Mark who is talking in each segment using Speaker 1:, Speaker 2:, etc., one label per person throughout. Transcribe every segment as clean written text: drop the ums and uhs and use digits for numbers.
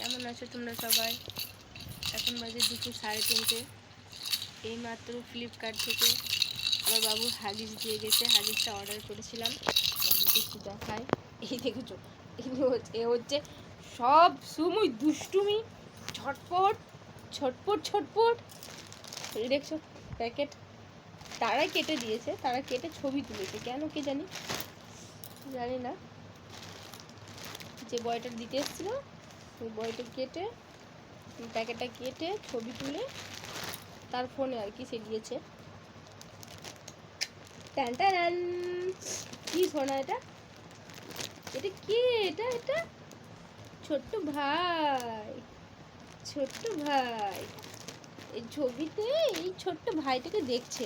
Speaker 1: কেমন আছো তোমরা সবাই? এখন বাজে দুপুর 3:30। এই মাত্র ফ্লিপকার্ট থেকে আমার বাবু হাগিস দিয়ে গেছে। হাগিসটা অর্ডার করেছিলাম, একটু দেখায়। এই দেখেছো, এ হচ্ছে সব সময় দুষ্টুমি, ছটপট ছটপট ছটপট। এই দেখছো প্যাকেট, তারাই কেটে দিয়েছে, তারা কেটে ছবি তুলেছে, কেন কে জানি না। যে বয়টা দিতে এসেছিল ওই বয়টা কেটে, প্যাকেটটা কেটে ছবি তুলে তার ফোনে আর কি সে দিয়েছে। টান টান, কি শোনা এটা? এটা কে? এটা এটা ছোট্ট ভাই, ছোট্ট ভাই। এই ছবিতে এই ছোট্ট ভাইটাকে দেখছে,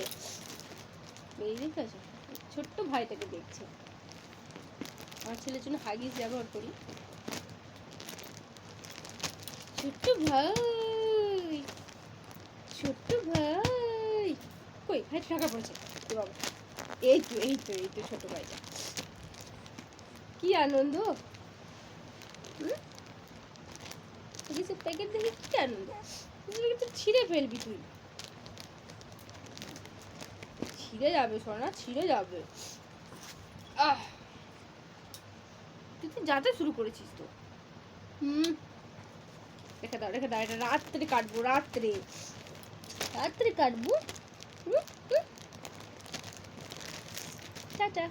Speaker 1: এই দেখেছো, ছোট্ট ভাইটাকে দেখছে। আমার ছেলের জন্য হাগিস ব্যবহার করি। ছোট্ট ভাই, ছোট্ট ভাই, কই ভাই টাকা পড়েছে বাবা। এই তো এই তো এই তো ছোট ভাইটা, কি আনন্দ। প্যাকেট দেখে কি আনন্দ, তো ছিঁড়ে ফেলবি তুই, ছিঁড়ে যাবে সোনা, ছিঁড়ে যাবে। তুই তো যাতে শুরু করেছিস তো। রেখে দাও রেখে দাও, এটা রাত্রে কাটবো, রাত্রে রাত্রে কাটবো। টাটা।